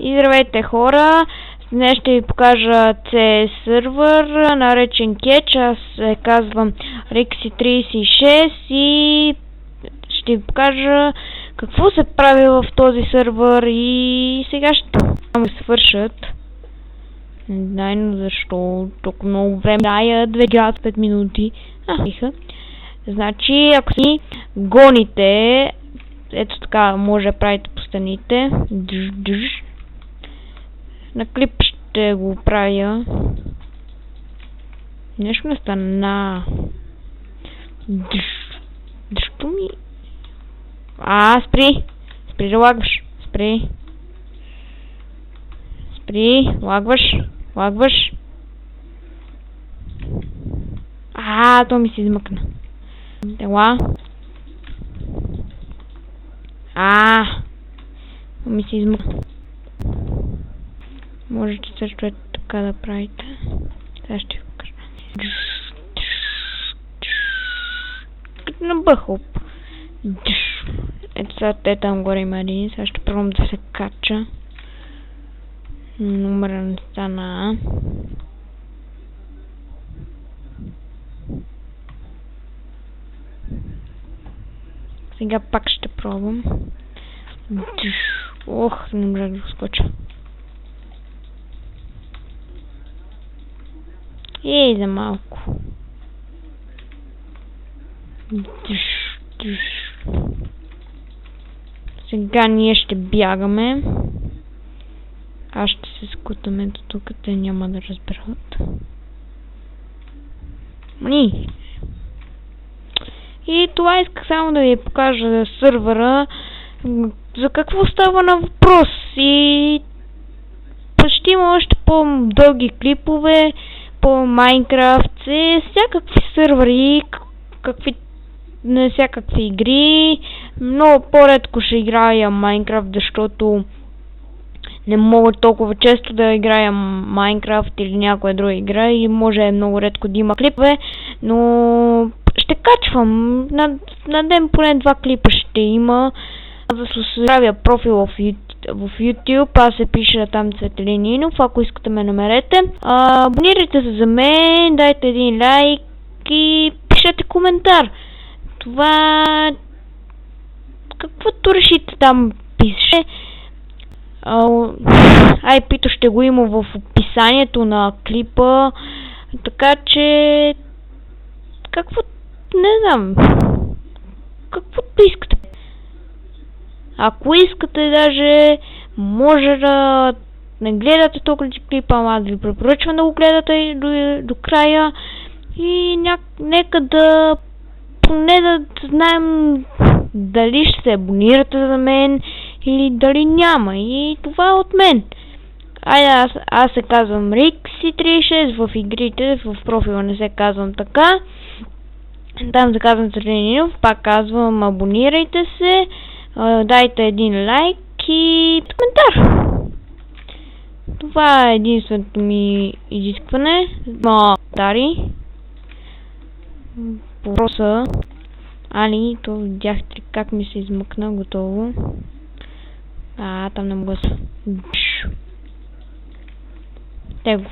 И здравейте хора, днес ще ви покажа CS сервер, наречен Catch. Аз се казвам Rixi36 и ще ви покажа какво се прави в този сервер и сега ще свършат. Не знам защо толкова много време даят, 5 минути. Значи, ако си гоните, ето така може да правите по стените. На клип ще го правя. Нещо не стана. Защо ми... Спри! Спри да лагваш. Спри, лагваш. То ми се измъкна. Ела. Ми се измъкна. Можете също е така да правите. Сега ще ви покажа. Като на бъхоп. Ето сега те там горе има един. Сега ще пробвам да се кача. Номера не стана. Сега пак ще пробвам. Не можах да го скоча. За малко. Сега ние ще бягаме. Аз ще се скутаме до тук, те няма да разберат. И това исках само да ви покажа сервера. За какво става на въпрос. И почти има още по-дълги клипове по Майнкрафт, всякакви сервери, всякакви игри. Много по-редко ще играя Майнкрафт, защото не мога толкова често да играя Майнкрафт или някоя друга игра и може много редко да има клипове, но ще качвам. На ден поне 2 клипа ще има. За да се правя профил в YouTube, аз се пиша там Цветелин Нинов, ако искате ме намерете. Абонирайте се за мен, дайте един лайк и пишете коментар. Това... каквото решите там пише. IP-то ще го има в описанието на клипа, така че... не знам. Каквото искате. Ако искате, даже може да не гледате този клип, ама аз ви препоръчвам да го гледате до края и нека да поне да знаем дали ще се абонирате за мен или дали няма. И това е от мен. Аз се казвам Rixi36 в игрите, в профила не се казвам така. Там се казвам Цветелин Нинов, пак казвам абонирайте се. Дайте един лайк и коментар. Това е единственото ми изискване. Коментари. Въпроса. То видяхте как ми се измъкна. Готово. Там не мога да... Те го